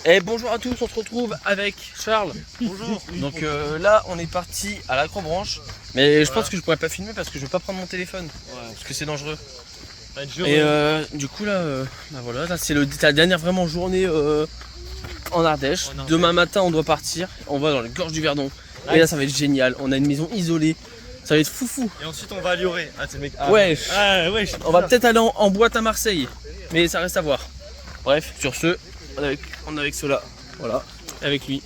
Et bonjour à tous, on se retrouve avec Charles. Bonjour. Donc là on est parti à l'Acrobranche. Mais je pense que je pourrais pas filmer parce que je vais pas prendre mon téléphone. Parce que c'est dangereux. Et du coup là, bah voilà, là c'est la dernière vraiment journée en Ardèche. Demain matin on doit partir. On va dans les gorges du Verdon. Et là ça va être génial. On a une maison isolée. Ça va être foufou. Et ensuite on va à Lioré. Ah c'est mec. Ouais. Ouais. On va peut-être aller en boîte à Marseille. Mais ça reste à voir. Bref, sur ce, on est avec ceux-là. Voilà. Avec lui.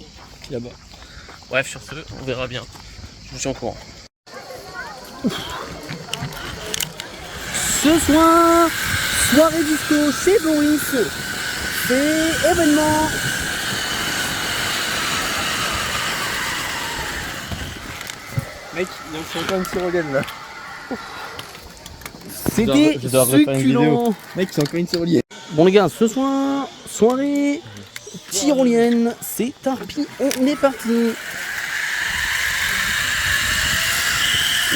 Là-bas. Bref, sur ce, on verra bien. Je vous tiens au courant. Ce soir, soirée disco chez Boris. C'est événement. Mec, il y a encore une tyrolienne là. C'était succulent. Mec, c'est encore une tyrolienne. Bon les gars, ce soir, soirée tyrolienne, c'est Tarpi, on est parti.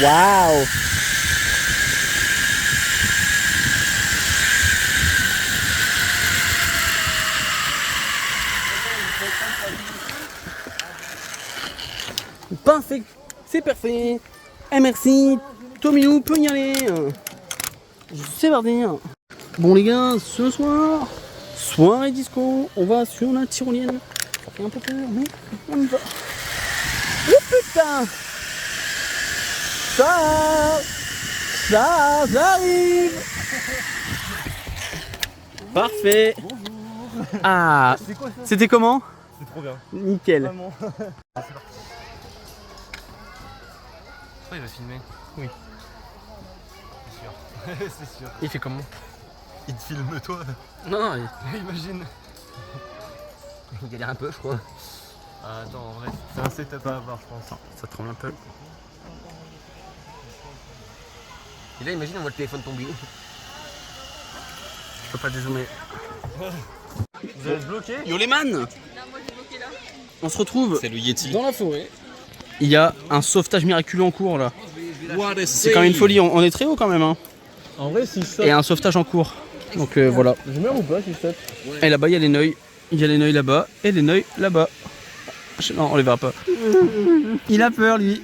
Waouh. Parfait, c'est parfait. Et merci, Tominou peut y aller. C'est parti. Bon les gars, ce soir, soirée disco, on va sur la tyrolienne. Ça fait un peu peur, mais on y va. Oh putain. Ça arrive. Parfait. Ah, c'était comment? C'est trop bien. Nickel. Vraiment. Il va filmer. Oui. C'est sûr. C'est sûr. Il fait comment? Il te filme toi. Non, Imagine. il galère un peu, je crois. Ah, attends, en vrai, c'est un setup à avoir, je pense. Ça tremble un peu. Et là, imagine, on voit le téléphone tomber. Je peux pas dézoomer. Vous êtes bloqué? Yo les man! On se retrouve C'est le Yeti. dans la forêt. Il y a un sauvetage miraculeux en cours là. C'est quand même une folie, on est très haut quand même. Hein. En vrai, si je saute, Et un sauvetage en cours. Donc voilà. je meurs ou pas si je saute? Et là-bas, il y a les neuils. Il y a les neuils là-bas et les neuils là-bas. Non, on les verra pas. Il a peur lui.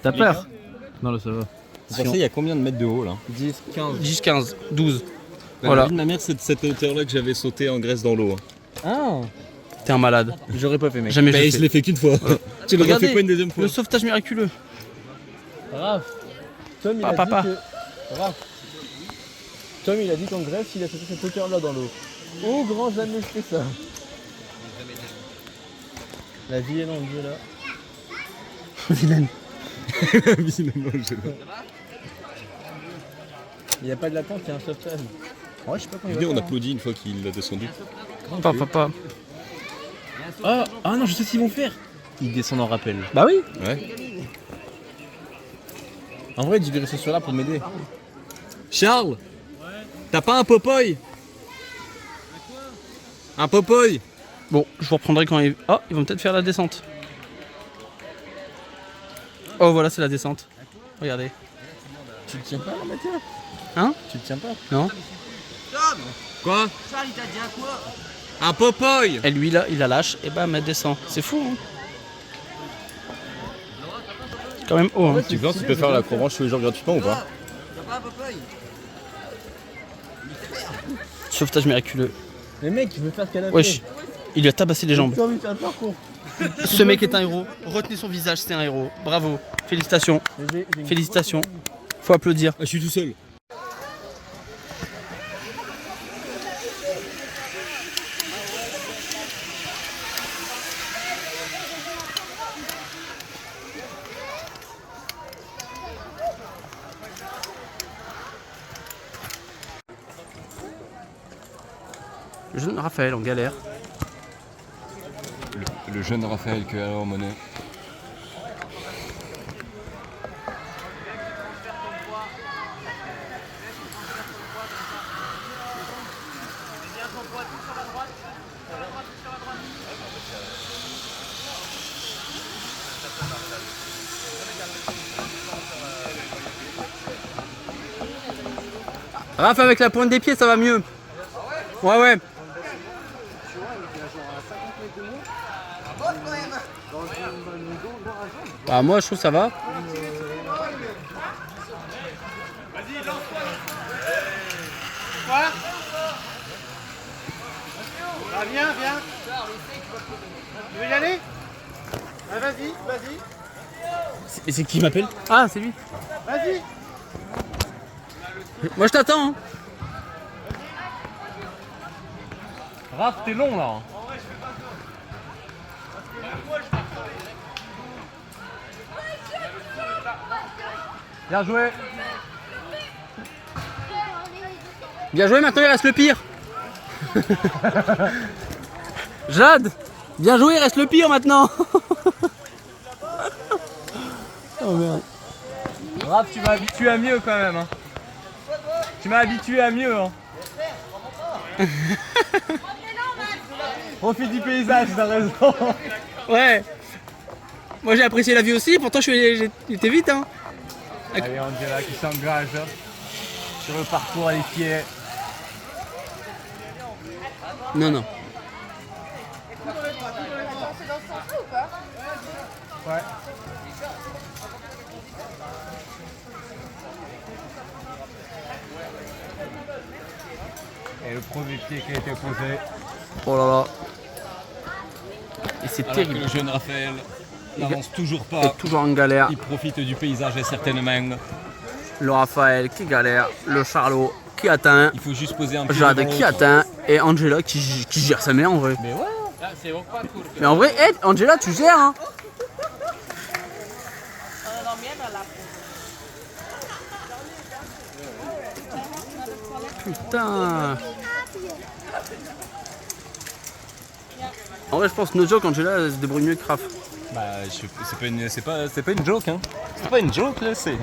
T'as peur? Non, là ça va. Vous pensez, il y a combien de mètres de haut là? 10, 15. 10, 15, 12. La Voilà. vie de ma mère, c'est de cette hauteur-là que j'avais sauté en Grèce dans l'eau. Ah, T'es un malade. j'aurais pas fait, mec. Jamais Bah, je je l'ai fait qu'une fois. Tu l'aurais Regardez, fait pas une deuxième fois. le sauvetage miraculeux. Raph, Tom, il a Papa. dit que... Raph, Tom, il a dit qu'en Grèce, il a sauté cette hauteur-là dans l'eau. Au grand jamais je fais ça. La vie est longue, là. Vilaine. Il n'y a pas de latence, il y a un sauvetage. Ouais, je sais pas comment il va On faire, hein. applaudit une fois qu'il l'a descendu. Papa. Ah non, je sais ce qu'ils vont faire. Ils descendent en rappel. Bah oui. Ouais. En vrai, tu devrais rester sur là pour m'aider. Charles, t'as pas un Popeye? Un Popeye? Bon, je vous reprendrai quand ils... Oh, ils vont peut-être faire la descente. Oh, voilà, c'est la descente. Regardez. Tu le tiens pas, là, Mathieu? Hein? Tu le tiens pas? Non? Quoi? Charles, il t'a dit à quoi? Un Popeye! Et lui, là, il la lâche et bam, elle descend. C'est fou, hein? C'est quand même haut, hein? Tu penses que tu peux faire l'Acrobranche tous les jours gratuitement ou pas? Sauvetage miraculeux. Mais mec, je veux faire canapé. Wesh, il lui a tabassé les jambes. J'ai envie de faire le parcours. Ce mec est un héros. Retenez son visage, c'est un héros. Bravo. Félicitations. Félicitations. Faut applaudir. Ah, je suis tout seul. Le jeune Raphaël en galère. Le jeune Raphaël que alors monnaie. Raph, avec la pointe des pieds, ça va mieux. Ouais, ouais. Bah moi je trouve que ça va. Viens. Tu veux y aller? Vas-y. Et c'est qui m'appelle? Ah c'est lui. Vas-y. Moi je t'attends. Hein. Raph, t'es long là. Bien joué. Bien joué, maintenant il reste le pire. Jade, bien joué, il reste le pire maintenant. Oh merde. Raph, tu m'as habitué à mieux quand même. Hein. Tu m'as habitué à mieux. Hein. Profite du paysage, t'as raison. Ouais. Moi j'ai apprécié la vie aussi, pourtant j'étais vite hein. Allez, Angela qui s'engage sur le parcours à les pieds. Non. Ouais. Et le premier pied qui a été posé. Oh là là. Et c'est Alors terrible. que le jeune Raphaël n'avance toujours Il est pas. toujours en galère. Il profite du paysage et certainement. Le Raphaël qui galère, le Charlot qui atteint, Il faut juste poser un pied Jade devant qui l'autre. atteint et Angela qui gère sa mère en vrai. Mais ouais. Mais en vrai, hey, Angela tu gères hein. Putain. En vrai je pense no joke Angela elle se débrouille mieux que Raph. Bah, c'est pas une joke, hein. C'est pas une joke, là, c'est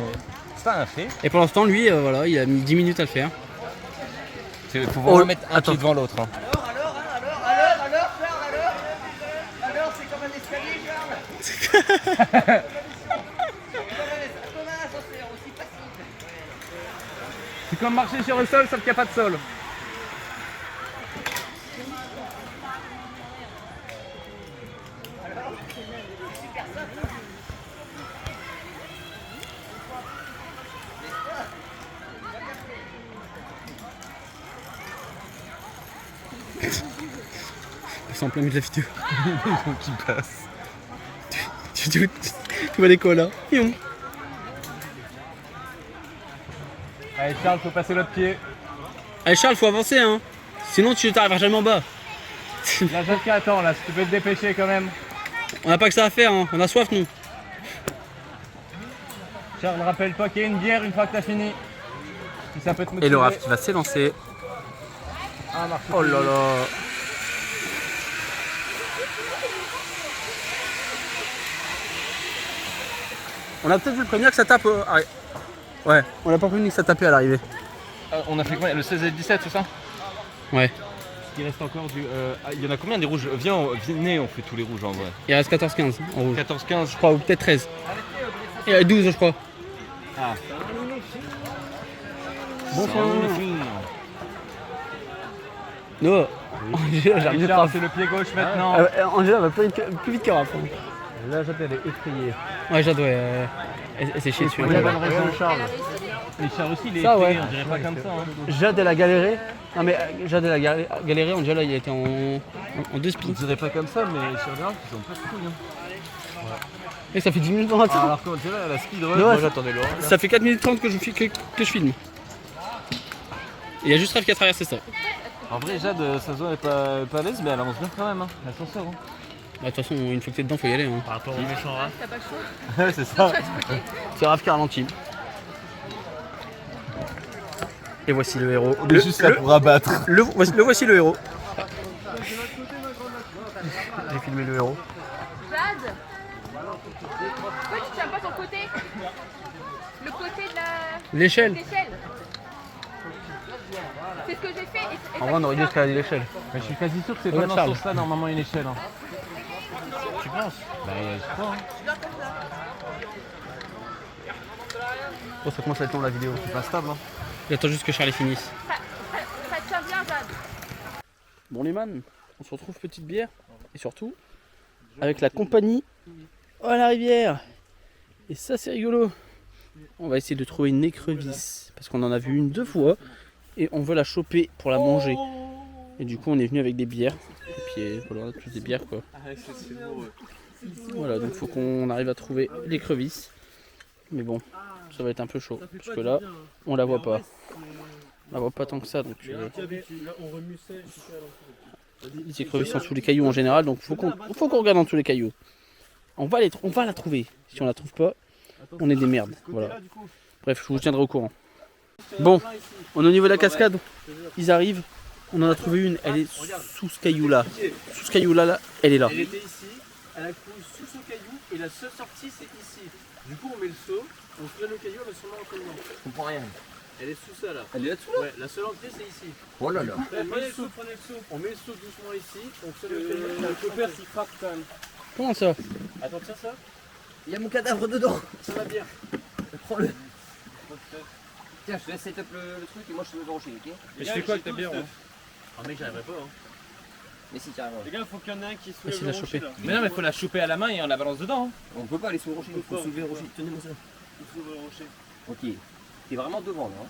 pas un fait. Et pour l'instant lui voilà il a mis 10 minutes à le faire. Il faut vraiment mettre un attends. pied devant l'autre. Hein. Alors, c'est comme un escalier, Charles. C'est comme marcher sur le sol sauf qu'il n'y a pas de sol. C'est en plein milieu de la vidéo. Qui passe. Tu vois les quoi là. Pion. Allez, Charles, faut passer l'autre pied. Allez Charles faut avancer hein. Sinon tu t'arriveras jamais en bas. La Jade qui attend là, si tu peux te dépêcher quand même. On n'a pas que ça à faire hein. On a soif nous. Charles, rappelle-toi qu'il y a une bière une fois que t'as fini. Si ça peut te motiver. Et le Raph qui va s'élancer. Ah, marche. Oh là là. On a peut-être vu le prévenir que ça tape. Ouais, on l'a pas prévenu que ça tapait à l'arrivée. On a fait combien? Le 16 et le 17, c'est ça? Ouais. Il reste encore du. Il y en a combien des rouges? Venez, on fait tous les rouges en vrai. Il reste 14-15 en rouge. 14-15. Je crois, ou peut-être 13. Et 12 je crois. Ah. Bonsoir. Magnifique. Non. Angela, j'ai Allez, remis Charles, c'est le pied gauche maintenant. Angela va plus vite que Raph. hein. La Jade, elle est effrayée. Ouais, j'adore. Elle s'est chiée dessus. Il a bonne raison, Charles. Et Charles aussi, il est Ça, effrayé, ouais. on dirait pas comme ça. Hein. Jade elle a galéré. Non mais Jade elle a galéré, Angela il a été en deux On spins. dirait pas comme ça, mais sur les rares, ils ont pas de couilles. Hein. Et ça fait 10 minutes qu'on attend. Alors qu'Angela, elle a speedrun, Ouais, moi ça- j'attendais Laura. Ça fait 4 minutes 30 que je filme. Et il y a juste Raph qui a traversé ça. En vrai, Jade, sa zone est pas à l'aise, mais elle avance bien quand même. Hein. L'ascenseur. Hein. Bah, de toute façon, une fois que t'es dedans, faut y aller. Hein. Par rapport au méchant rat. Ouais, c'est ça. C'est Raph qui ralentit. Et voici le héros. On est juste là pour abattre. Voici le héros. J'ai filmé le héros. Jade, pourquoi tu tiens pas ton côté? Le côté de L'échelle. l'échelle. C'est ce que j'ai fait. En vrai, on aurait dû escalader l'échelle. Mais je suis quasi sûr que c'est Ouais, pas dans Charles. ce sens-là, normalement, une échelle. Hein. Tu penses? Bah, je crois. Hein. Oh, ça commence à être long la vidéo. C'est pas stable. Hein. J'attends juste que Charlie finisse. Ça tient bien, Jade. Bon, les man, on se retrouve petite bière. Et surtout, avec la compagnie à la rivière. Et ça c'est rigolo. On va essayer de trouver une écrevisse parce qu'on en a vu une 2 fois et on veut la choper pour la manger. Et du coup on est venu avec des bières. Et puis voilà, on a tous des bières quoi. Voilà, donc faut qu'on arrive à trouver l'écrevisse. Mais bon, ça va être un peu chaud parce que là on la voit pas. On la voit pas tant que ça, donc les écrevisses sont sous les cailloux en général, donc faut qu'on regarde en dessous les cailloux. On va la trouver. Si on la trouve pas, on est des merdes. Voilà. Bref, je vous tiendrai au courant. Bon, on est au niveau de la cascade. Ils arrivent. On en a trouvé une. Elle est sous ce caillou là. Sous ce caillou là, elle est là. Elle était ici, elle a couru sous ce caillou et la seule sortie c'est ici. Du coup on met le seau, on se met le caillou, elle va sûrement rentrer dedans. Je comprends rien. Elle est sous ça là. Elle est là-dessous? Ouais, la seule entrée c'est ici. Oh là là. On met le seau, on met le seau doucement ici, on se met le caillou. Le père s'y frappe quand même. Comment ça? Attends, tiens ça. Il y a mon cadavre dedans. Ça va bien. Prends-le. Tiens, je te laisse setup le truc et moi je te mets le rocher, ok? Mais je fais quoi avec ta bière? Ah mec, j'arriverai pas. Mais si, tiens. Les gars, faut qu'il y en ait un qui Essaye de la choper. Mais non, mais faut la choper à la main et on la balance dedans. On peut pas aller sous le rocher, il faut soulever le rocher. Tenez-moi ça. Ok. T'es vraiment devant là. Hein.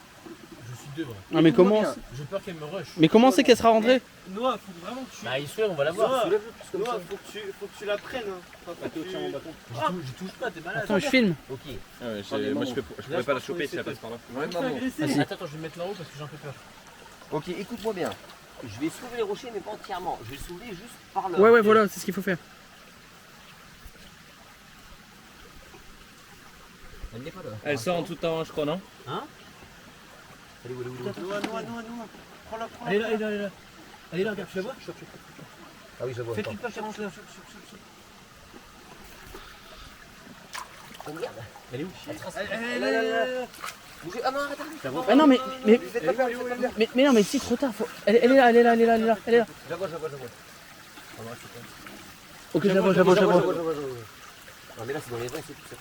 Je suis devant. Ah mais comment? J'ai peur qu'elle me rush. Mais comment c'est qu'elle sera rentrée? Noah, faut vraiment que tu. Bah il soulève, on va la voir. Noah, Noah, faut que tu la prennes. Hein. Tiens mon bâton. Je touche pas, t'es malade. Attends, je filme. Ok. Moi je pourrais pas la choper si elle passe par là. Ouais, maman. Attends, je vais me mettre là-haut parce que j'ai un peu peur. Ok, écoute-moi bien. Je vais soulever les rochers mais pas entièrement. Je vais soulever juste par là. Ouais, voilà, c'est ce qu'il faut faire. Elle n'est pas là. Elle sort en tout temps, je crois, non? Elle est où? Noah. Prends-la. Elle est là. Elle est là, regarde, tu la vois? Ah oui, je vois. Fais toute pas, avance là. Oh merde. Elle est où? Elle est là. Bougez. Ah non, arrête. Ah non, mais Faites pas peur, faites pas peur. mais non, mais si, trop tard. Elle est là. Je la vois. Ok, je la vois. Non mais là c'est dans les vrais, c'est tout ça.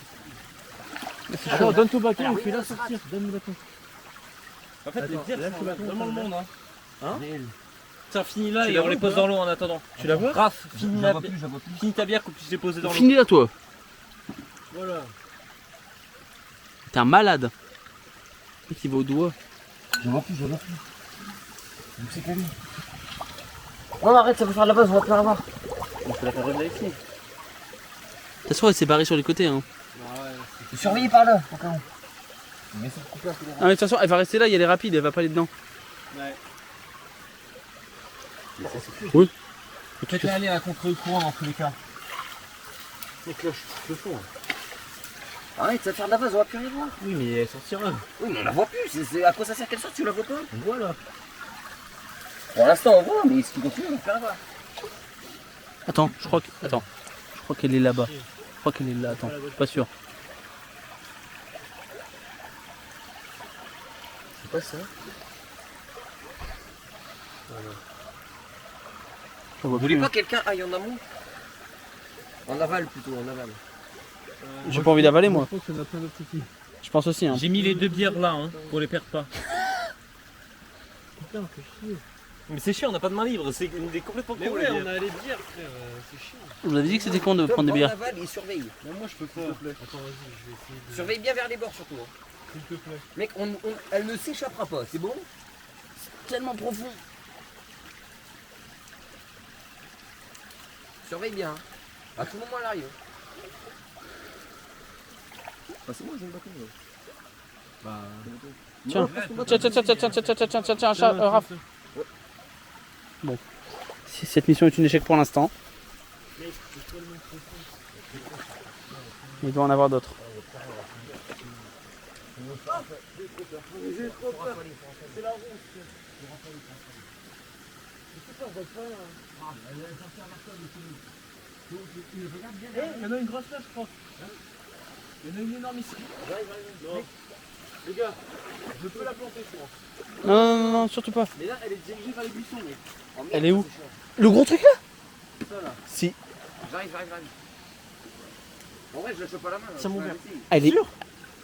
Attends, donne ton bâton, fais-la sortir. Donne le bâton. En fait, les bières, c'est vraiment le monde. Hein? Tiens, finis là et on les pose dans l'eau en attendant. Tu la vois? Raph, finis Je la vois plus. finis ta bière qu'on puisse les poser dans l'eau. Finis là, toi. Voilà. T'es un malade. Qui va au doigt. Je vois plus. C'est pas lui. Non, arrête, ça peut faire de la base, on va plus la voir. On peut la faire revenir ici. De toute façon, elle s'est barrée sur les côtés. Hein. Surveillez par là, au cas où. Mais c'est le coupeur qui est là. Ah, mais de toute façon, elle va rester là, elle est rapide, elle va pas aller dedans. Ouais. Oui. Faites-la aller à contre-courant dans tous les cas. Les cloches, le fond. Arrête, ça va faire de la base, on va plus rien voir. Oui, mais elle sortira. Oui, mais on la voit plus. À quoi ça sert qu'elle sorte, tu la vois pas? Voilà. Pour l'instant, on voit, mais ce qui continue, on va plus rien voir. Attends, je crois qu'elle est là-bas. Je crois qu'elle est là, attends, je suis pas sûr. C'est pas ça. Vous voulez pas quelqu'un aille en amont? En aval plutôt, en aval. J'ai pas envie d'avaler moi. Je pense qu'on a plein d'autres soucis. Je pense aussi. Hein. J'ai mis les 2 bières là, pour les perdre pas. Putain, c'est chier. Mais c'est chiant, on n'a pas de main libre, c'est une des complètement Mais con. ouais, on a les bières, frère, c'est chiant. Vous avez dit que c'était con de prendre des En bières. aval, il surveille. Non, moi je peux pas. Attends, vas-y, je vais essayer de. Surveille bien vers les bords surtout. Hein. S'il te plaît. Mec, elle ne s'échappera pas, c'est bon? Tellement profond. Surveille bien. Hein. À tout moment, elle arrive. Ah, c'est moi, j'ai le bâton. Tiens, Raph. Bon. Cette mission est un échec pour l'instant. Il doit en avoir d'autres. Il y en a une grosse là, je crois. Il y en a une énorme ici. Non. Les gars, je peux la planter, je pense. Non, surtout pas. Mais là, elle est dirigée vers les buissons, mec. Oh, merde, Elle est où? c'est chiant. Le gros truc là? Ça là. Si. J'arrive. En vrai, je la chope à la main. Tiens, mon je vais verre. arrêter. Elle est.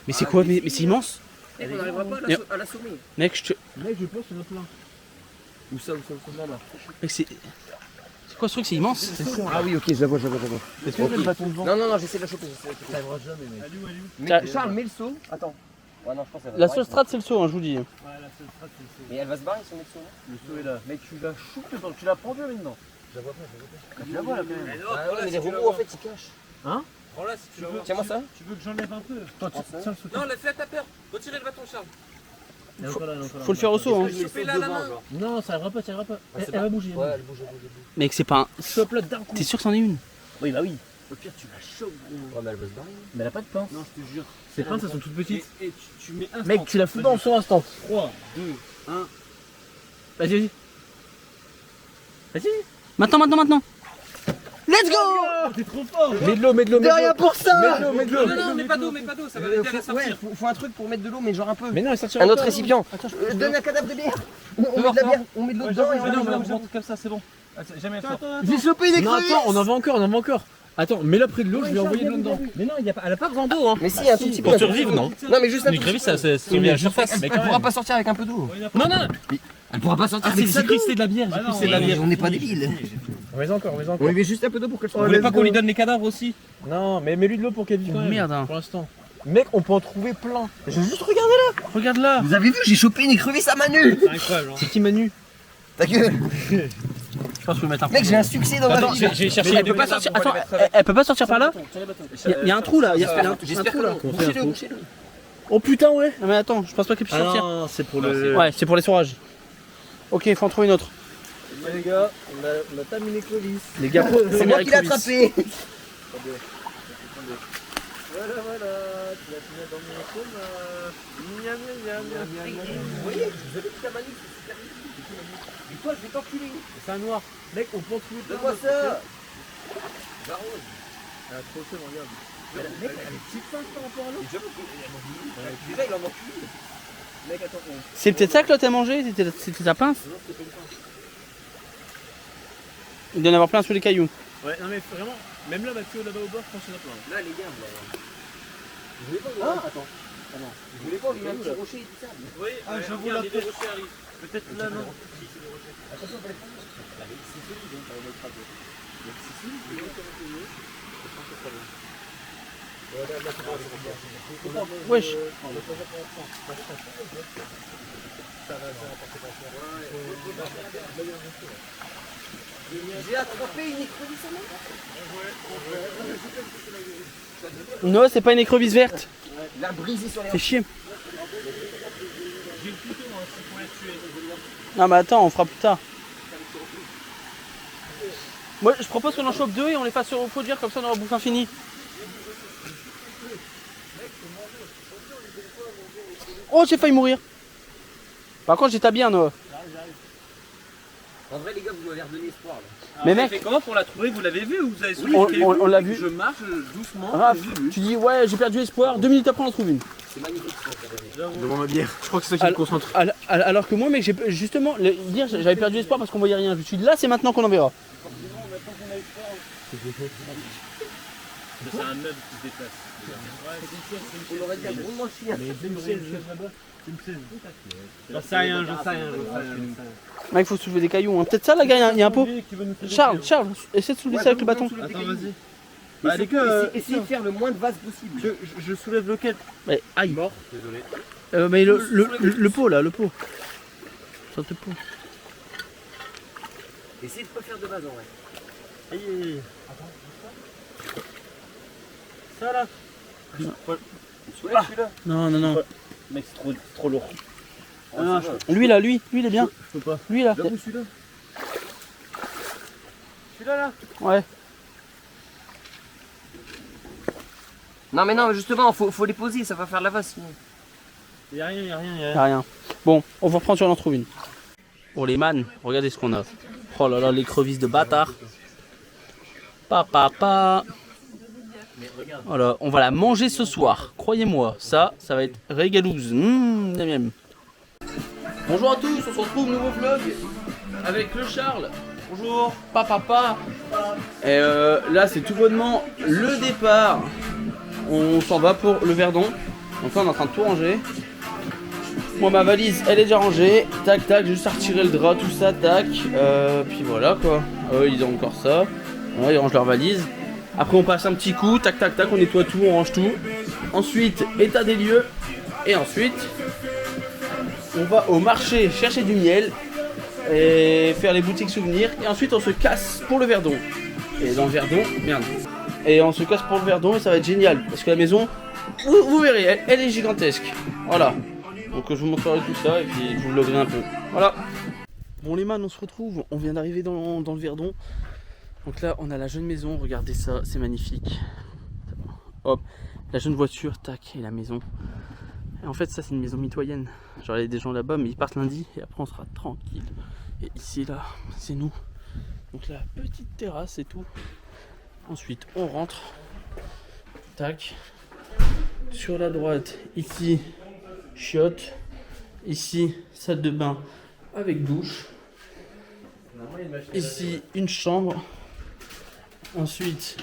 Mais c'est quoi? Mais c'est immense. Mec, on n'arrivera pas à l'assommer. Mec, je te. Mec, je pense qu'il y en a plein. Où ça? Là, là. Mec, c'est C'est quoi ce truc? C'est immense. Ah oui, ok, je la vois. Est-ce que t'as le bâton devant? Non, j'essaie de la choper. T'arriveras jamais, mec. Mais Charles, mets le seau. Attends. Ouais, non, je pense qu'elle va La se seule barrer. strat, c'est le saut, hein, je vous dis. Ouais, la seule strat, c'est le saut. Mais elle va se barrer, son mec saut. Le saut est là. Mec, tu la choupes dedans. Tu la prends bien maintenant. Je la vois pas. Tu la vois là quand même. Ah ouais, mais les robots en fait ils cachent. Hein? Prends-la si tu veux. Tiens-moi ça. Tu veux que j'enlève un peu? Toi, tiens le saut. Non, laisse-la ta peur. Retirez le bâton, Charles. Faut le faire au saut, hein. Chopez-la à la main. Non, ça arrivera pas, ça arrivera pas. Elle va bouger. Ouais, elle bouge. Mec, c'est pas un. Chope-la d'un coup. T'es sûr que c'en est une? Oui, bah oui. Au pire, tu la chopes, gros. Ouais, mais elle va se barrer. Mais elle a pas de pince. Non, je te jure. Ces pinces, elles sont toutes petites. Et tu mets un. Mec, tu la fous dans le saut instant. 3, 2, 1. Vas-y. Vas-y. Maintenant. Let's go! T'es trop fort. Mets de l'eau. De rien pour ça! Mets de l'eau. Non, mets pas d'eau, ça va l'aider à la Ouais, sortir. faut un truc pour mettre de l'eau, mais genre un peu. Mais non, elle sortira Un autre pas. récipient. Donne un cadavre de bière. On met de la bière, on met de l'eau dedans et Mais non, on mais on rentre comme ça, c'est bon. Jamais fort. J'ai chopé les Non, attends, on en veut encore. Attends, mets-la près de l'eau, je vais envoyer de l'eau dedans. Mais non, elle a pas besoin d'eau, hein. Mais si, un tout petit peu. Pour survivre, non? Non, mais juste un Les tout grévisses, petit ça se met à la surface. peu. Elle pourra pas sortir avec un peu d'eau. Non. Elle pourra pas sortir C'est avec ça. cristé de la bière, j'ai cristé de la bière. On n'est pas débiles. Mais encore. On lui met juste un peu d'eau pour qu'elle Vous soit. voulez pas qu'on lui donne les cadavres aussi? Non, mais mets-lui de l'eau pour qu'elle vive quand même. Merde, hein. Pour l'instant. Mec, on peut en trouver plein. J'ai juste regardé là. Regarde là. Vous avez vu, j'ai chopé une écrevisse à Manu. C'est incroyable. C'est qui Manu? Ta gueule. Je pense que je vais mettre un. Mec, j'ai un succès dans ma Attends, vie. j'ai cherché. Elle peut pas sortir. Attends, elle peut pas sortir par là? Il y a un trou là. Il y a un J'espère trou que là. non. Bouchez-le. Oh putain, ouais. Non, mais attends, je pense pas qu'elle puisse sortir. non, c'est pour le. Ouais, c'est pour les sourages. Ok, il faut en trouver une autre. Les gars, on a terminé l'écrevisse. Les gars, C'est moi qui l'ai attrapé. Voilà, tu l'as fini dans mon chômage. Vous voyez, vous avez tout à Manu, c'est super vite. Du coup, je vais t'enculer. C'est un noir. Mec, on peut en trouver plein. Donne-moi ça. J'arrose. Elle a trop chaud, regarde. Mec, elle est petite pince par rapport à l'autre. Déjà, il en manque une. Mec, attends. c'est peut-être ça que l'autre a mangé? C'était sa pince? Il doit en avoir plein sous les cailloux. Ouais, non mais vraiment, même là, Mathieu, là-bas au bord, je pense qu'il y en a plein. Là, les gars, vous voulez pas attends. Ah non. Vous voulez pas lui mettre un petit rocher et tout ça? Oui, j'avoue, là, peut-être là, non. Attention, pas les prendre. C'est solide, hein, ça va être frappé. C'est solide, Wesh. J'ai attrapé une écrevisse à main. Non, c'est pas une écrevisse verte. Il a brisé sur les Fais chier. J'ai le couteau, hein, si pour la tuer. Non, mais attends, on fera plus tard. Moi, je propose qu'on en chope deux et on les fasse au faux dire, comme ça on aura bouffe infini. Oh, j'ai failli mourir. Par contre, j'étais bien, Noah. En vrai, les gars, vous m'avez redonné espoir là. Mais mec, fait comment pour la trouver? Vous l'avez vu ou vous avez on l'a vu. Je marche doucement. Raph, tu dis ouais, j'ai perdu espoir. 2 minutes après, on en trouve une. C'est magnifique. Devant ma bière. Je crois que c'est ça qui me concentre. Alors que moi, mec, justement, dire j'avais perdu espoir parce qu'on voyait rien. Je me suis dit là, c'est maintenant qu'on en verra. C'est un meuble qui se déplace. On aurait dit un gros de chien. J'en sais rien. Mec, faut soulever des cailloux. Hein. Peut-être ça, la gars, il y a un pot. Charles, essaie de soulever ça avec le bâton. Attends, vas-y. Bah, les gars, essayez de faire le moins de vases possible. Je soulève lequel? Mais aïe. Mort, désolé. Mais le pot là, le pot. Sorte le pot. Essayez de pas faire de vases en vrai. Aïe. Ça là. Soulève celui-là. Non. Mec, c'est trop lourd. Lui là, lui il est bien. Je peux pas. Lui là. Là-bas, celui-là. Celui-là là. Ouais. Non, mais non, justement, faut les poser, ça va faire la vase sinon. Y'a rien. Y'a rien. Bon, on va reprendre sur en trouve une. Pour les man, regardez ce qu'on a. Oh là là, l'écrevisse de bâtard. Papa. Voilà, on va la manger ce soir. Croyez-moi, ça va être régalouse. Miam. Bonjour à tous, on se retrouve nouveau vlog avec le Charles. Bonjour. Papa. Et là, c'est tout bonnement le départ. On s'en va pour le Verdon. Donc là, on est en train de tout ranger. Moi, ma valise, elle est déjà rangée. Tac, tac, juste à retirer le drap, tout ça, tac. Puis voilà quoi. Ils ont encore ça. Voilà, ils rangent leur valise. Après on passe un petit coup, tac tac tac, on nettoie tout, on range tout. Ensuite, état des lieux. Et ensuite, on va au marché chercher du miel et faire les boutiques souvenirs. Et ensuite on se casse pour le Verdon. Et dans le Verdon, merde. Et on se casse pour le Verdon et ça va être génial. Parce que la maison, vous verrez, elle est gigantesque. Voilà. Donc je vous montrerai tout ça et puis je vous vloggerai un peu. Voilà. Bon les man, on se retrouve. On vient d'arriver dans le Verdon. Donc là on a la jeune maison, regardez ça, c'est magnifique. Hop, la jeune voiture, tac, et la maison. Et en fait ça c'est une maison mitoyenne. Genre il y a des gens là-bas mais ils partent lundi et après on sera tranquille. Et ici là, c'est nous. Donc là, petite terrasse et tout. Ensuite on rentre. Tac. Sur la droite, ici, chiottes. Ici, salle de bain avec douche. Ici, une chambre. Ensuite,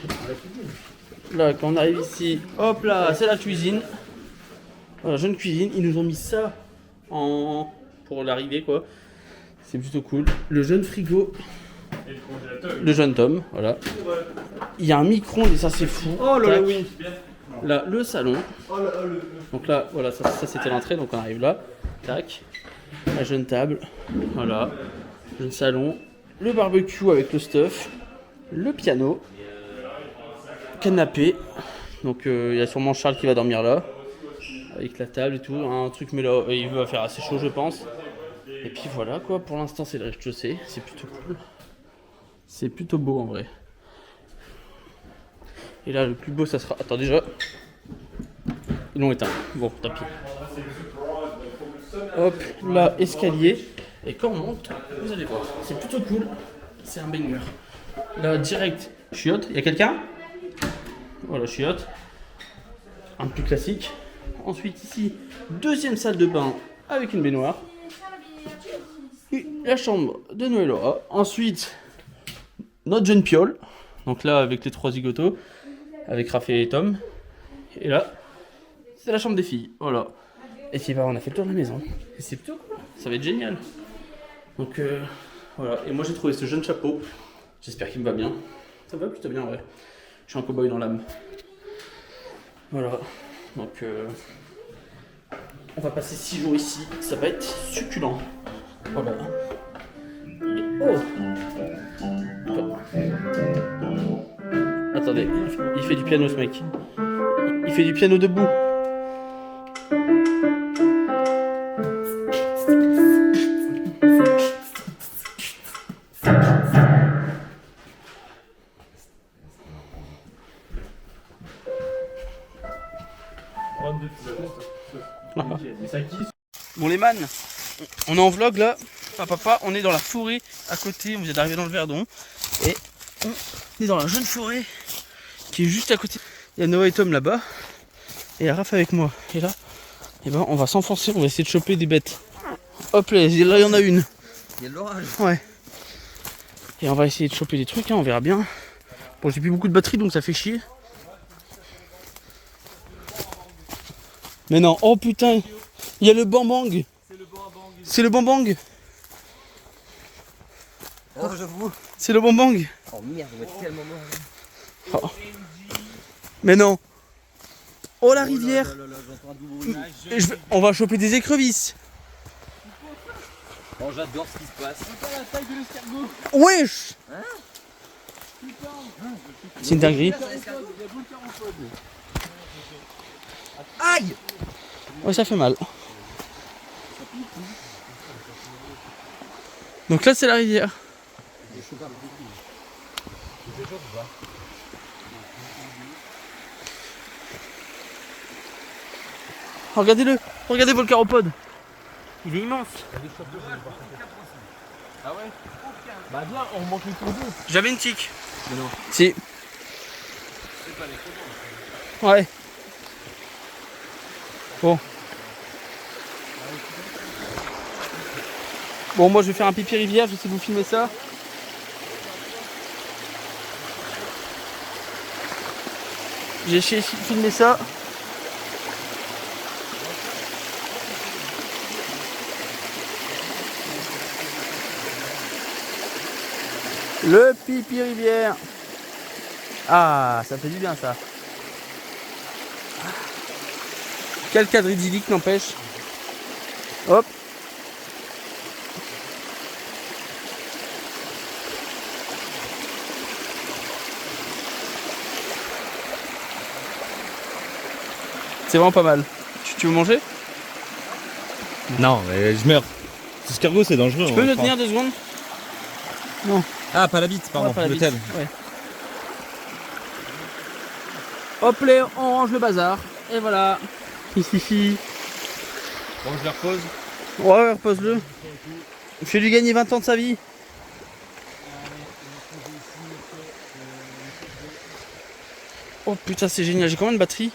là, quand on arrive ici, hop là, c'est la cuisine. Voilà, jeune cuisine. Ils nous ont mis ça pour l'arrivée, quoi. C'est plutôt cool. Le jeune frigo. Le jeune Tom, voilà. Il y a un micro-ondes et ça, c'est fou. Oh là là, oui. Là, le salon. Donc là, voilà, ça c'était l'entrée, donc on arrive là. Tac. La jeune table. Voilà. Jeune salon. Le barbecue avec le stuff. Le piano. Canapé. Donc il y a sûrement Charles qui va dormir là. Avec la table et tout. Un truc, mais là, il va faire assez chaud, je pense. Et puis voilà, quoi. Pour l'instant, c'est le rez-de-chaussée. C'est plutôt cool. C'est plutôt beau en vrai. Et là, le plus beau, ça sera. Attends, déjà. Ils l'ont éteint. Bon, tant pis. Hop, là, escalier. Et quand on monte, vous allez voir. C'est plutôt cool. C'est un banger. Là, direct, chiotte. Il y a quelqu'un? Voilà, chiotte. Un plus classique. Ensuite, ici, deuxième salle de bain avec une baignoire. Et la chambre de Noël Laura. Ensuite, notre jeune piole. Donc là, avec les trois zigotos. Avec Raphaël et Tom. Et là, c'est la chambre des filles. Voilà. Et puis bah, on a fait le tour de la maison. Et c'est plutôt cool. Ça va être génial. Donc voilà. Et moi j'ai trouvé ce jeune chapeau. J'espère qu'il me va bien. Ça va plutôt bien en vrai. Je suis un cow-boy dans l'âme. Voilà. Donc on va passer 6 jours ici. Ça va être succulent. Voilà. Oh. Attendez, il fait du piano ce mec. Il fait du piano debout. Bon les man, on est en vlog là. Papa, on est dans la forêt à côté. On vient d'arriver dans le Verdon. Et on est dans la jeune forêt qui est juste à côté. Il y a Noah et Tom là-bas. Et il y a Raph avec moi. Et là, eh ben, on va s'enfoncer. On va essayer de choper des bêtes. Hop là, il y en a une. Il y a de l'orage. Ouais. Et on va essayer de choper des trucs, hein, on verra bien. Bon, j'ai plus beaucoup de batterie donc ça fait chier. Mais non, oh putain, il y a le bang-bang. C'est le bang-bang. Oh, j'avoue. C'est le bang-bang. Oh merde, on va être tellement mort. Oh. Mais non. Oh la rivière. J'entends un double bruit. Et on va choper des écrevisses. Oh, j'adore ce qui se passe. La taille de l'escargot. Wesh. C'est une dinguerie. Aïe. Ouais, ça fait mal. Donc là, c'est la rivière. Regardez-le, regardez Volcaropode. Il est immense. Ah ouais. Bah viens, on manque les cours d'eau. J'avais une tique. Mais non. Si. Ouais. Bon. Bon, moi je vais faire un pipi rivière, je vais essayer de vous filmer ça. J'ai essayé de filmer ça. Le pipi rivière. Ah, ça fait du bien ça. Quel cadre idyllique n'empêche. Hop. C'est vraiment pas mal. Tu veux manger? Non, mais je meurs. Ce escargot, c'est dangereux. Tu peux me tenir 2 secondes? Ah, pas la bite, pardon. Ouais, pas la le bite. tel. Ouais. Hop là, on range le bazar. Et voilà. Hihihi. Bon, je le repose. Ouais, repose-le. Fais lui gagner 20 ans de sa vie. Oh putain, c'est génial. J'ai combien de batterie?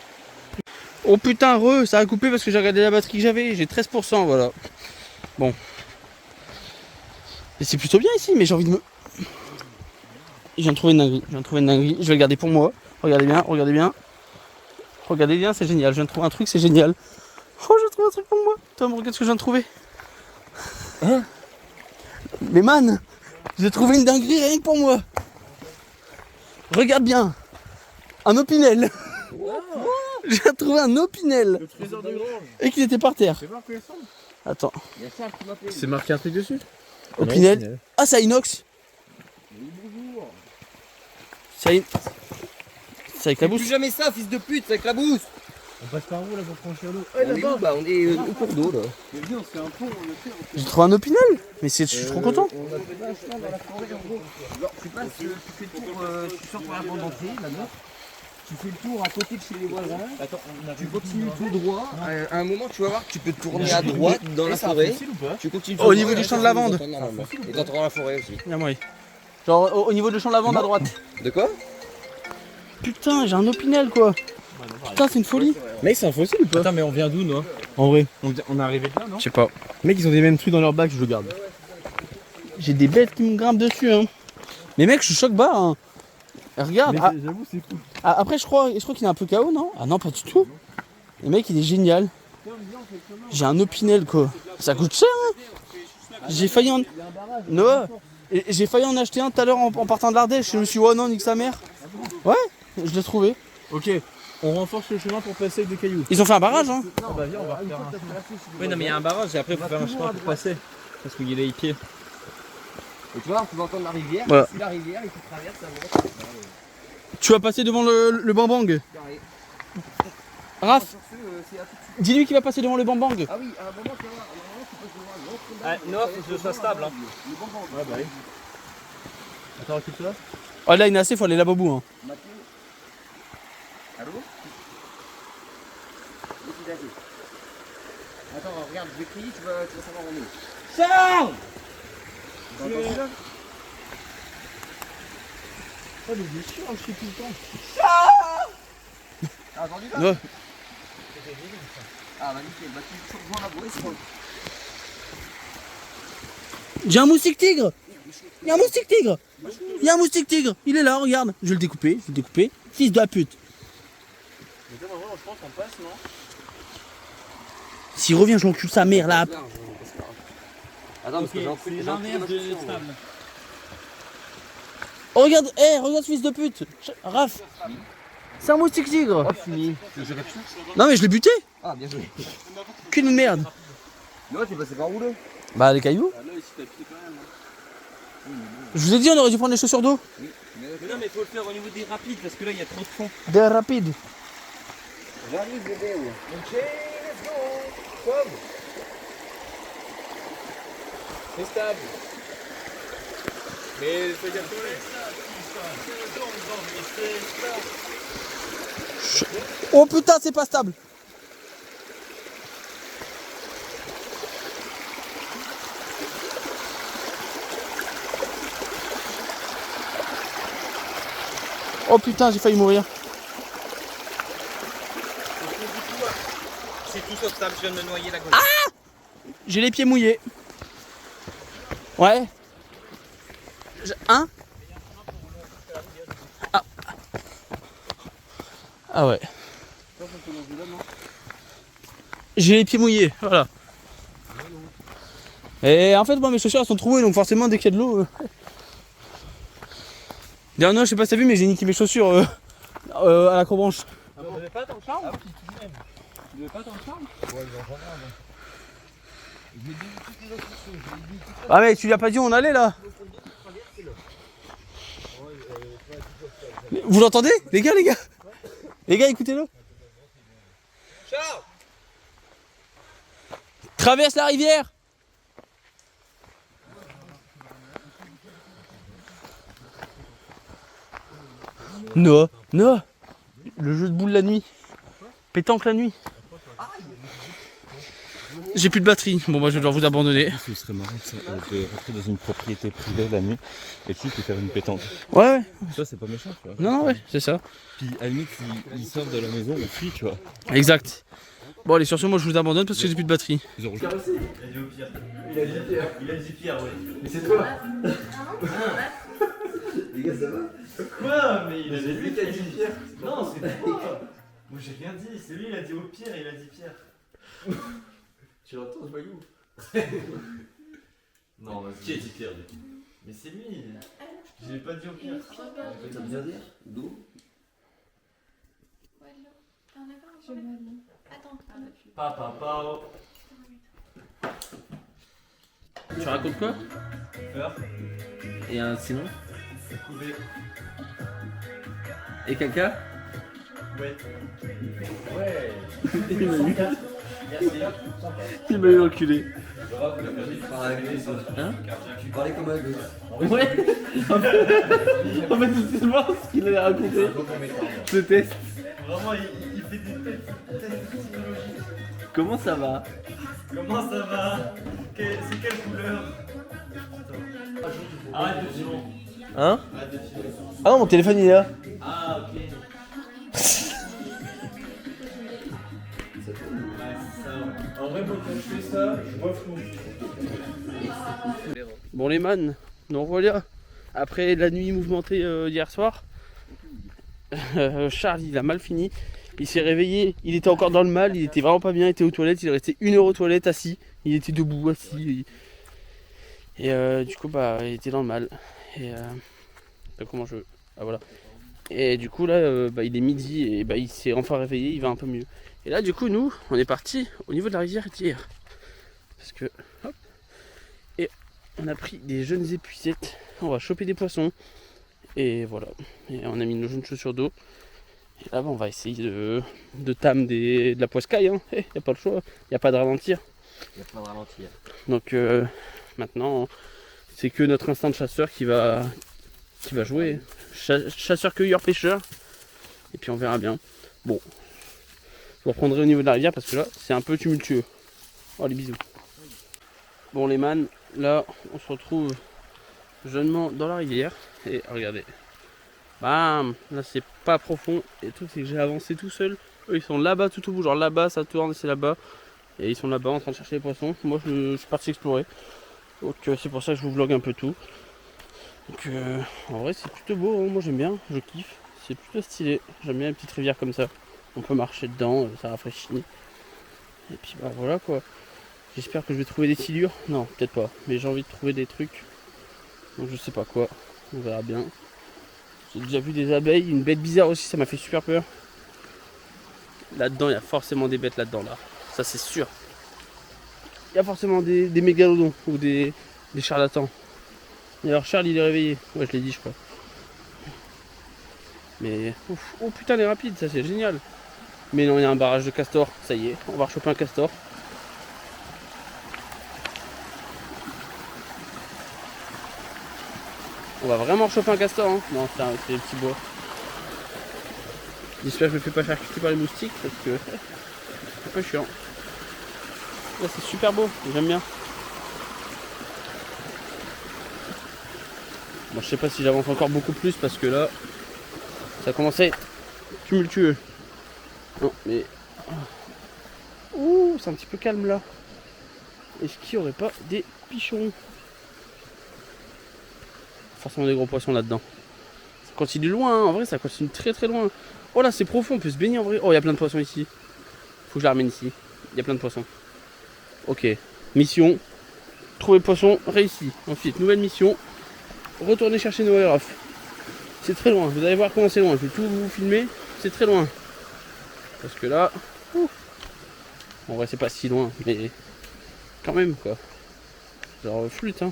Oh putain, ça a coupé parce que j'ai regardé la batterie que j'avais. J'ai 13%, voilà. Bon. Et c'est plutôt bien ici, mais j'ai envie de me... Je viens de trouver une dinguerie. Je vais le garder pour moi. Regardez bien, regardez bien. Regardez bien, c'est génial. Je viens de trouver un truc, c'est génial. Oh, j'ai trouvé un truc pour moi. Tom, regarde ce que je viens de trouver. Hein? Mais man, j'ai trouvé une dinguerie rien que pour moi. Regarde bien. Un opinel. J'ai trouvé un opinel. Le trésor de grange. Et qu'il était par terre. C'est voir quoi il ressemble. Attends. C'est marqué un truc dessus. Opinel. Ah, c'est inox. C'est avec la bouche. Plus jamais ça, fils de pute, c'est avec la bouse. On passe par où là pour franchir l'eau? On est où? Bah on est au cours d'eau là. Mais viens, on se fait un pont, on le fait. J'ai trouvé un opinel. Mais je suis trop content. On a fait un chemin dans la forêt en gros. Alors tu passes, tu fais le tour, tu sors par la porte d'entrée là-bas. Tu fais le tour à côté de chez les voisins. Attends, Tu continues tout droit. À un moment tu vas voir que tu peux tourner à droite dans la forêt. Tu continues tout Au droit, niveau du champ de lavande. Et t'entends la forêt aussi. Viens, moi. Genre au niveau du champ de lavande à droite. De quoi? Putain, j'ai un opinel quoi. Putain, c'est une folie. Mec, c'est un fossile ou pas? Attends, mais on vient d'où, nous? En vrai, on est arrivé de là, non? Je sais pas. Mec, ils ont des mêmes trucs dans leur bac, je le garde. J'ai des bêtes qui me grimpent dessus. Hein. Mais mec, je suis choc bas. Hein. Regarde. Ah, J'avoue, c'est fou. après, je crois qu'il est un peu KO, non? Ah non, pas du tout. Le mec, il est génial. J'ai un opinel quoi. Ça coûte cher. Hein. J'ai failli en. Noah. J'ai failli en acheter un tout à l'heure en partant de l'Ardèche. Je me suis dit, oh non, nique sa mère. Ouais, je l'ai trouvé. Ok, on renforce le chemin pour passer avec des cailloux. Ils ont fait un barrage, hein. Ah bah viens, on va refaire un. Oui, non, mais il y a un barrage et après, il faut faire un chemin pour passer. Parce qu'il y a les pieds. Et tu vois, tu vas entendre la rivière. Voilà. Tu suis la rivière et tu traverses la voie. Tu vas passer devant le bang-bang. Raph, dis-lui qu'il va passer devant le bang-bang. Ah oui, à un moment tu vas voir, tu peux se voir un autre. Non, faut que ce soit stable. Hein. Ouais, bah oui. Attends, recule ça. Oh là, il est assez, faut aller là-bas au bout. Hein. Mathieu. Allô? Attends, regarde, je vais crier, tu vas savoir où on est. Charles! Tu entends celui-là? Oh, mais il est chiant, je suis tout le temps. T'as entendu là? Ouais. Ah bah nickel, bah tu rejoins la bruit, c'est bon. J'ai un moustique tigre. Il y a un moustique tigre. Il y a un moustique tigre. Il est là, regarde. Je vais le découper, Fils de la pute. Mais toi, vraiment, je pense qu'on passe, non? S'il revient, je l'encule sa mère là. Attends, parce que C'est l'inverse de stable. Oh, regarde, regarde ce fils de pute. Raph. C'est un moustique tigre. Oh, fini. Non mais je l'ai buté. Ah, bien joué. Qu'une merde. Non, t'es passé par où là? Bah les cailloux. Ah là, ici, t'as piqué quand même. Je vous ai dit, on aurait dû prendre les chaussures d'eau. Mais non, mais il faut le faire au niveau des rapides parce que là, il y a trop de fond. Des rapides. J'arrive, bébé. Ok, let's go. Come. C'est stable. Mais fais gaffe. Oh putain, c'est pas stable. Oh putain, j'ai failli mourir. C'est tout sauf stable, je viens de me noyer la gauche. J'ai les pieds mouillés. Ouais. Hein? Ah ouais. J'ai les pieds mouillés, voilà. Et en fait, moi mes chaussures elles sont trouées donc forcément dès qu'il y a de l'eau. D'ailleurs, non, je sais pas si t'as vu, mais j'ai niqué mes chaussures à l'acrobranche. Ah bon, vous n'avez pas tant de charme? Vous n'avez pas tant de charme? Ouais, Ah, mais tu lui as pas dit où on allait là? Vous l'entendez? Les gars, écoutez-le. Traverse la rivière. Noah, le jeu de boules la nuit. Pétanque la nuit. J'ai plus de batterie. Bon, bah, je vais devoir vous abandonner. Ce serait marrant de rentrer dans une propriété privée la nuit et puis de faire une pétanque. Ouais. Ça, c'est pas méchant, tu vois. Non, ouais, c'est ça. Puis à la limite, ils sortent de la maison, on fuit, tu vois. Exact. Bon, allez, sur ce, moi, je vous abandonne parce que j'ai plus de batterie. Ils auront Il a dit Pierre, ouais. Mais c'est toi. Les gars, ça va? Quoi? Mais il a lui qui a dit Pierre. Non, c'est toi. Moi j'ai rien dit, c'est lui, il a dit au pire et il a dit Pierre. Tu l'entends, ce voyou? Non, vas-y. Qui a dit Pierre du coup? Mais c'est lui. Je l'ai pas dit au pire. T'as bien dire? D'où? Papa, papa. Tu racontes quoi? Peur. Et sinon? Couvé. Et caca? Ouais. Ouais. Il m'a eu enculé. Hein? Tu parlais comme un gosse. Ouais. En fait, c'est marrant ce qu'il a raconté. Ce test. Vraiment, il fait des tests psychologiques. Comment ça va? Comment ça va? C'est quelle couleur? Arrête de filmer. Hein? Arrête de filmer. Ah non, mon téléphone il est là. Ah, ok. En vrai, moi, quand je fais ça, je vois flou. Bon, les man, donc voilà. Après la nuit mouvementée d'hier soir, Charles il a mal fini. Il s'est réveillé, il était encore dans le mal, il était vraiment pas bien, il était aux toilettes, il est resté 1 heure aux toilettes assis. Il était debout, assis. Et du coup, bah, il était dans le mal. Et comment je. Ah voilà. Et du coup, là, bah, il est midi et bah, il s'est enfin réveillé, il va un peu mieux. Et là, du coup, nous, on est parti au niveau de la rivière hier. Parce que. Hop. Et on a pris des jeunes épuisettes. On va choper des poissons. Et voilà. Et on a mis nos jeunes chaussures d'eau. Et là, bah, on va essayer de tamer de la poiscaille. Hein. Y a pas le choix. Y a pas de ralentir. Il y a pas de ralentir. Donc maintenant, c'est que notre instinct de chasseur qui va jouer. Chasseur, cueilleur, pêcheur. Et puis on verra bien. Bon. Je vous reprendrai au niveau de la rivière parce que là, c'est un peu tumultueux. Oh, les bisous. Bon, les man, là, on se retrouve jeunement dans la rivière. Et regardez. Bam! Là, c'est pas profond. Et le truc, c'est que j'ai avancé tout seul. Eux, ils sont là-bas tout au bout. Genre là-bas, ça tourne, c'est là-bas. Et ils sont là-bas en train de chercher les poissons. Moi, je suis parti explorer. Donc, c'est pour ça que je vous vlog un peu tout. Donc, en vrai, c'est plutôt beau. Hein. Moi, j'aime bien. Je kiffe. C'est plutôt stylé. J'aime bien les petites rivières comme ça. On peut marcher dedans, ça rafraîchit. Et puis bah voilà quoi. J'espère que je vais trouver des silures. Non, peut-être pas. Mais j'ai envie de trouver des trucs. Donc je sais pas quoi. On verra bien. J'ai déjà vu des abeilles. Une bête bizarre aussi, ça m'a fait super peur. Là-dedans, il y a forcément des bêtes là-dedans là. Ça c'est sûr. Il y a forcément des mégalodons ou des charlatans. Et alors Charles il est réveillé. Ouais, je l'ai dit je crois. Mais ouf. Oh putain, elle est rapide, ça c'est génial. Mais non, il y a un barrage de castor, ça y est, on va rechoper un castor. On va vraiment rechoper un castor, hein. Non, c'est des petits bois. J'espère que je me fais pas charcuter par les moustiques parce que c'est un peu chiant. Là c'est super beau, j'aime bien. Bon, je sais pas si j'avance encore beaucoup plus parce que là, ça commence à être tumultueux. Non, mais. Ouh, c'est un petit peu calme là. Est-ce qu'il n'y aurait pas des pichons? Forcément des gros poissons là-dedans. Ça continue loin, hein. En vrai, ça continue très très loin. Oh là, c'est profond, on peut se baigner en vrai. Oh, il y a plein de poissons ici. Faut que je la ramène ici. Il y a plein de poissons. Ok, mission. Trouver poisson réussi. Ensuite, nouvelle mission. Retourner chercher nos aérophes. C'est très loin, vous allez voir comment c'est loin. Je vais tout vous filmer, c'est très loin. Parce que là, en vrai c'est pas si loin, mais quand même quoi. Genre flûte hein.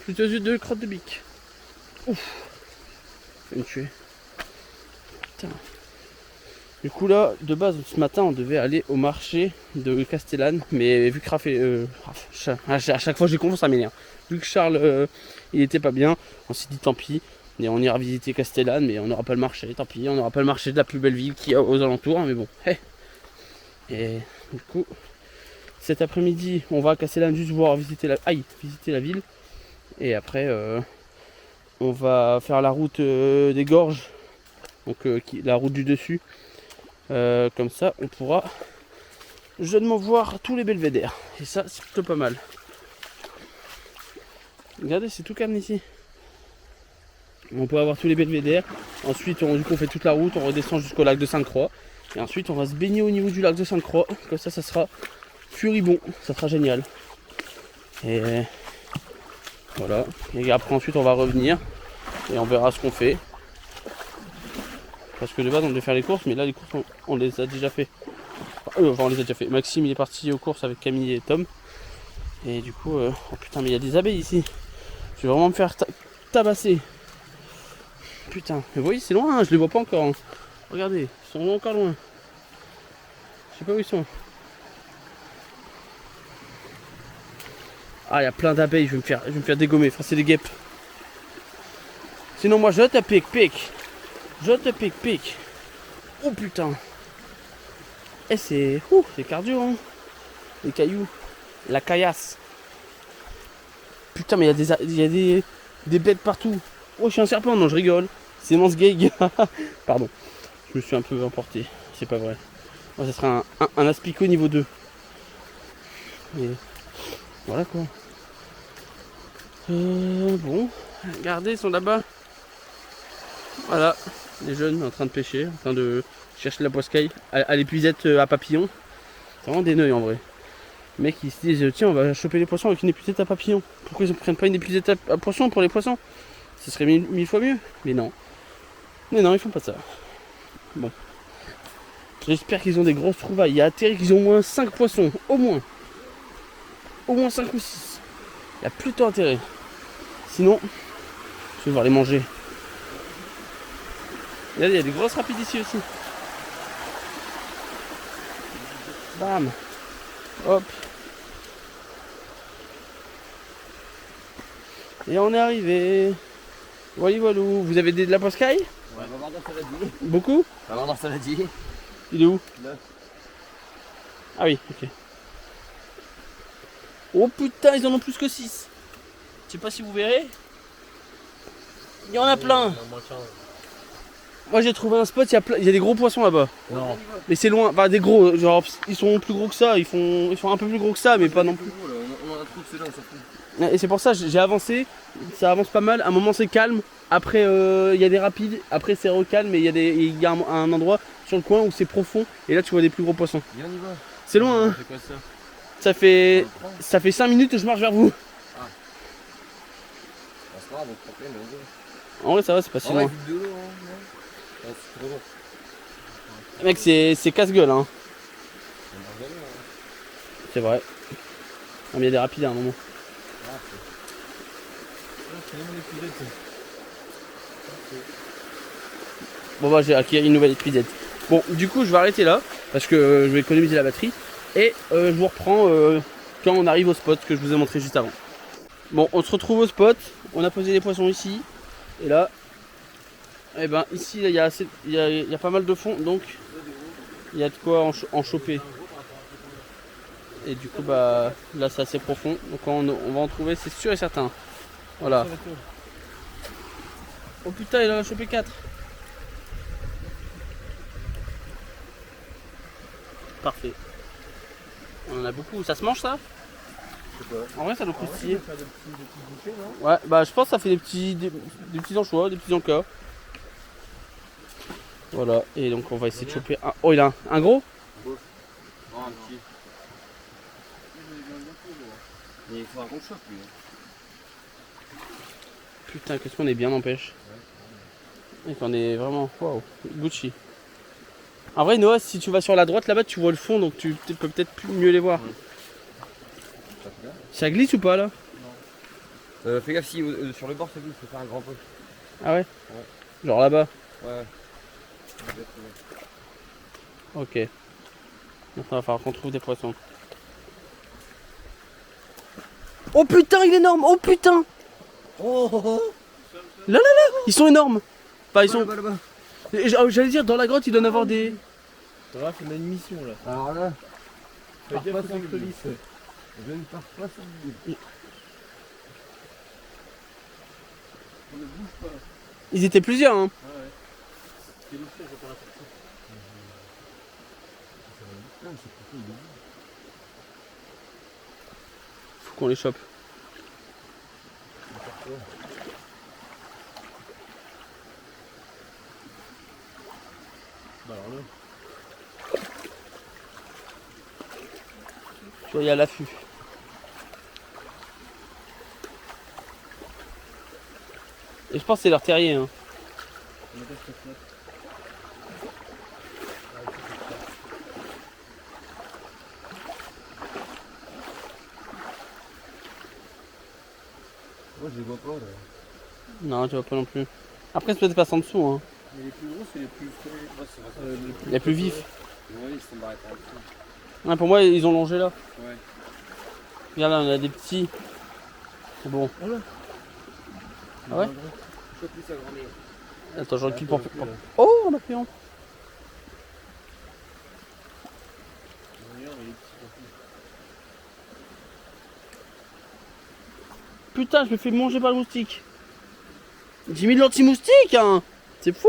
Flûte aux yeux de crotte de bique. Ouf. Je vais me tuer. Putain. Du coup là, de base ce matin on devait aller au marché de Castellane, mais vu que à chaque fois j'ai confiance, ça m'énerve. Vu que Charles il était pas bien, on s'est dit tant pis, et on ira visiter Castellane, mais on n'aura pas le marché, tant pis, on n'aura pas le marché de la plus belle ville qu'il y a aux alentours, hein, mais bon. Hey. Et du coup, cet après-midi on va à Castellane juste voir visiter la ville, et après on va faire la route des gorges, donc la route du dessus. Comme ça on pourra jeunement voir tous les belvédères et ça c'est plutôt pas mal. Regardez, c'est tout calme ici, on peut avoir tous les belvédères. Ensuite vu qu'on fait toute la route, on redescend jusqu'au lac de Sainte-Croix et ensuite on va se baigner au niveau du lac de Sainte-Croix, comme ça ça sera furibond, ça sera génial. Et voilà, et après ensuite on va revenir et on verra ce qu'on fait. Parce que de base on devait faire les courses, mais là les courses on les a déjà fait. Enfin on les a déjà fait. Maxime il est parti aux courses avec Camille et Tom. Et du coup, oh putain mais il y a des abeilles ici. Je vais vraiment me faire tabasser. Putain, mais vous voyez c'est loin, hein, je les vois pas encore. Hein. Regardez, ils sont encore loin. Je sais pas où ils sont. Ah il y a plein d'abeilles, je vais me faire dégommer. Enfin c'est des guêpes. Sinon moi je te pique. Je te pique. Oh putain. Eh c'est cardio hein. Les cailloux. La caillasse. Putain mais il y a des bêtes partout. Oh je suis un serpent, non je rigole. C'est mon sgeg. Pardon. Je me suis un peu emporté. C'est pas vrai. Moi ça sera un aspicot niveau 2. Et voilà quoi. Bon. Regardez, ils sont là-bas. Voilà. Les jeunes en train de pêcher, en train de chercher la poiscaille à l'épuisette à papillon. C'est vraiment des neuils en vrai. Les mecs ils se disent tiens on va choper les poissons avec une épuisette à papillon. Pourquoi ils ne prennent pas une épuisette à poisson pour les poissons? Ce serait mille fois mieux. Mais non. Mais non ils font pas ça. Bon. J'espère qu'ils ont des grosses trouvailles. Il y a atterri qu'ils ont au moins 5 poissons. Au moins 5 ou 6. Il y a plutôt intérêt. Sinon, je vais devoir les manger. Regardez, il y a des grosses rapides ici aussi. Bam. Hop. Et on est arrivé. Voilà, voilà. Vous avez de la poiscaille? Ouais, maman dans saladier. Beaucoup? Maman dans saladier. Il est où? Là. Ah oui, ok. Oh putain, ils en ont plus que 6. Je sais pas si vous verrez. Il y en a plein. Moi j'ai trouvé un spot, il y a des gros poissons là-bas. Non. Mais c'est loin, enfin des gros, genre ils sont plus gros que ça, ils sont un peu plus gros que ça, mais pas non plus. On a trop de ceux-là, on s'en fout. Et c'est pour ça j'ai avancé, ça avance pas mal, à un moment c'est calme, après il y a des rapides, après c'est recalme et il y a un endroit sur le coin où c'est profond et là tu vois des plus gros poissons. Viens, on y va. C'est loin hein. C'est quoi ça? Ça fait 5 minutes que je marche vers vous. Ah. On se marre, donc on fait, mais on va. En vrai ça va, c'est pas si En loin. vrai, vite de l'eau, hein. Ah, c'est trop bon. Mec c'est casse-gueule hein. C'est vrai. Ah, mais il y a des rapides à un moment. Bon bah j'ai acquis une nouvelle épuisette. Bon du coup je vais arrêter là parce que je vais économiser la batterie et je vous reprends quand on arrive au spot que je vous ai montré juste avant. Bon on se retrouve au spot, on a posé les poissons ici et là et ben ici il y a pas mal de fond donc il y a de quoi en choper. Et du coup bah là c'est assez profond donc on va en trouver, c'est sûr et certain. Voilà. Oh putain il en a chopé 4. Parfait. On en a beaucoup. Ça se mange ça? En vrai ça doit croustiller. Ouais bah je pense que ça fait des petits anchois, des petits encas. Voilà et donc on va essayer de choper un. Oh il a un gros? Non, un petit. Mais il faut un gros choc lui. Putain qu'est-ce qu'on est bien n'empêche. Et qu'on est vraiment. Waouh, Gucci. En vrai, Noah, si tu vas sur la droite là-bas, tu vois le fond donc tu peux peut-être mieux les voir. Ça glisse ou pas là? Fais gaffe si sur le bord ça glisse, faut faire un grand peu. Ah ouais? Genre là-bas? Ouais. Ok. Maintenant, il va falloir qu'on trouve des poissons. Oh putain, il est énorme! Oh putain! Là, ils sont énormes! Enfin, ils sont. J'allais dire, dans la grotte, il doit y en avoir des. Raph, on a une mission là. Alors là, Fais gaffe aux écrevisses. je ne pars pas sans lui. Ils étaient plusieurs, hein. Faut qu'on les chope. Tu vois, il y a l'affût. Et je pense que c'est leur terrier, hein. Moi je les vois pas là. Non, tu vois pas non plus. Après, c'est peut-être passe en dessous, hein. Mais les plus gros, c'est les plus Les plus vifs. Ouais, ils sont barrés par ici. Ouais, pour moi, ils ont longé là. Ouais. Regarde là, on a des petits. C'est bon. Oh là. Ah ouais? Chope-lui sa grand-mère. Attends, je recule pour. Oh, on a fait un. Putain, je me fais manger par le moustique. J'ai mis de l'anti-moustique, hein. C'est fou.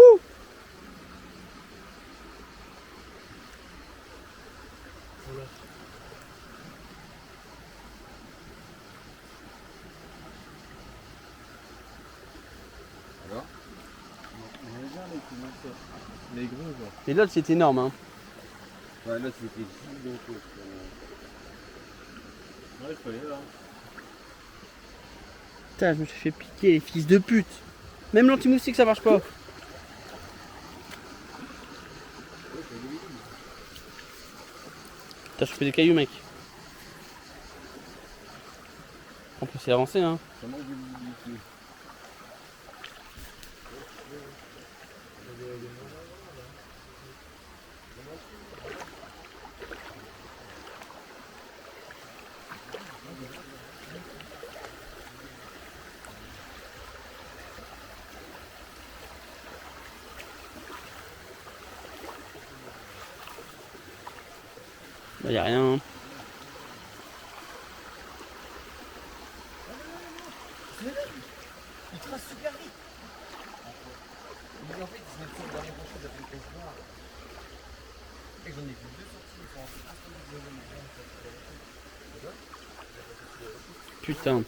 Alors Les gros, genre. Et l'autre, c'est énorme, hein. Ouais, là c'était gigantesque. Ouais, il faut aller là. Putain, je me suis fait piquer, les fils de pute. Même l'anti-moustique, ça marche pas. T'as chopé des cailloux, mec. On peut s'y avancer, hein. Ça manque de visibilité. Bah, y a rien. Hein. Il trace super vite. Mais en fait, ils se mettent sur le dernier branché de la fréquence noire. Et j'en ai vu 2 sorties, ils sont en Putain.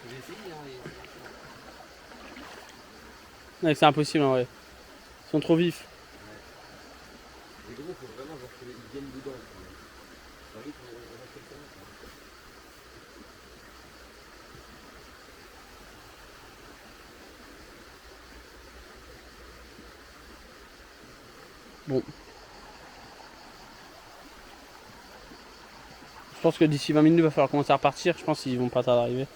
J'ai essayé, hein. Ouais, c'est impossible en vrai. Ils sont trop vifs. Les gros, faut vraiment genre qu'ils viennent dedans. Ça arrive, on a fait ça. Bon. Je pense que d'ici 20 minutes, il va falloir commencer à repartir. Je pense qu'ils vont pas tarder à arriver.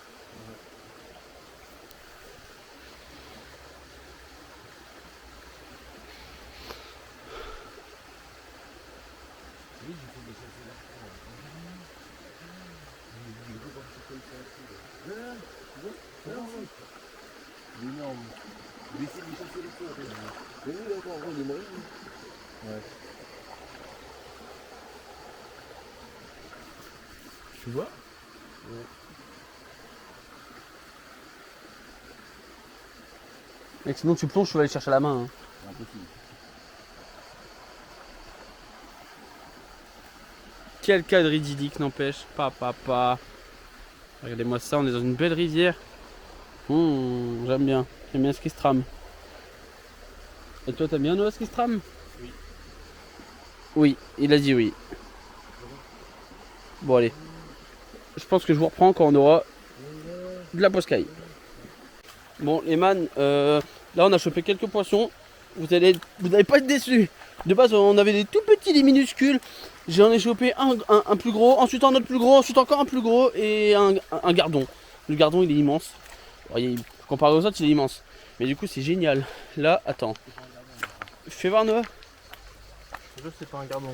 Énorme. Je vais essayer de lui chasser les flots. Mais lui, là, encore, en gros, il est moyen. Ouais. Tu vois? Mec, sinon tu plonges, tu vas aller chercher la main. Hein. C'est impossible. Quel cadre idyllique, n'empêche. Pa. Regardez-moi ça, on est dans une belle rivière. J'aime bien. J'aime bien ce qui se trame. Et toi, t'aimes bien Noah ce qui se trame? Oui. Oui, il a dit oui. Bon, allez. Je pense que je vous reprends quand on aura de la poscaille. Bon, les man, Là, on a chopé quelques poissons. Vous n'allez pas être déçus. De base, on avait des tout petits, des minuscules. J'en ai chopé un plus gros, ensuite un autre plus gros, ensuite encore un plus gros et un gardon. Le gardon, il est immense. Alors, comparé aux autres, il est immense. Mais du coup, c'est génial. Là, attends. Fais voir, Noah. Je sais pas un gardon.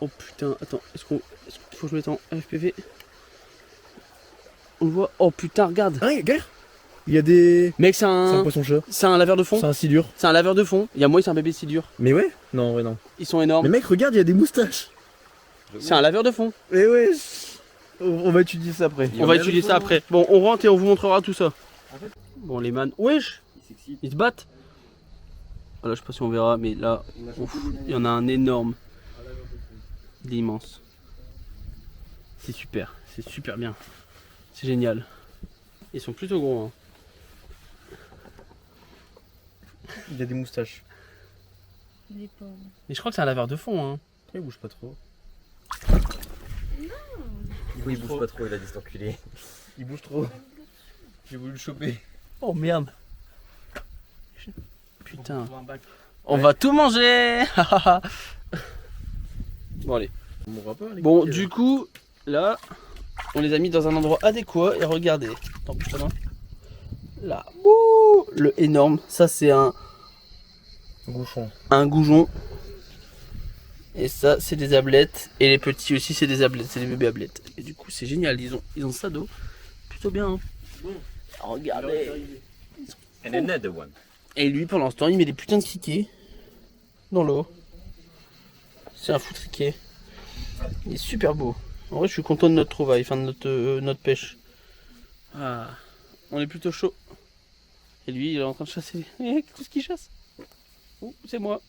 Oh putain, attends. Est-ce qu'il faut que je mette en FPV? On le voit. Oh putain, regarde. Ah, regarde. Il y a des. Mec, c'est C'est un un poisson-chat. c'est un laveur de fond. C'est un silure. C'est un laveur de fond. Il y a moi, c'est un bébé silure. Mais ouais. Non, ouais, non. Ils sont énormes. Mais mec, regarde, il y a des moustaches. C'est un laveur de fond. Mais ouais. On va étudier ça après. On va étudier ça après. Bon, on rentre et on vous montrera tout ça. Bon, les man. Wesh! Ils se battent. Voilà, je sais pas si on verra, mais là, ouf, il y en a un énorme. Il est immense. C'est super bien. C'est génial. Ils sont plutôt gros. Hein. Il y a des moustaches. Les pauvres. Mais je crois que c'est un laveur de fond. Hein. Il bouge pas trop. Oui, il bouge pas trop, il a dit cet enculé. Il bouge trop. J'ai voulu le choper. Oh merde. Putain. On va tout manger. Bon allez. On mourra pas, les Bon gars. du coup, là, on les a mis dans un endroit adéquat et regardez. Attends, bouge ta main. Là, ouh, le énorme. Ça c'est un Gouchon. goujon. Et ça c'est des ablettes. Et les petits aussi c'est des ablettes, c'est des bébés ablettes. Et du coup c'est génial, ils ont ça d'eau. Plutôt bien. Hein. Regardez. And another one. Et lui pendant ce temps il met des putains de criquets dans l'eau. C'est un foutriquet. Il est super beau. En vrai je suis content de notre trouvaille, enfin de notre pêche. Ah, on est plutôt chaud. Et lui il est en train de chasser. Qu'est-ce qu'il chasse? Oh, c'est moi.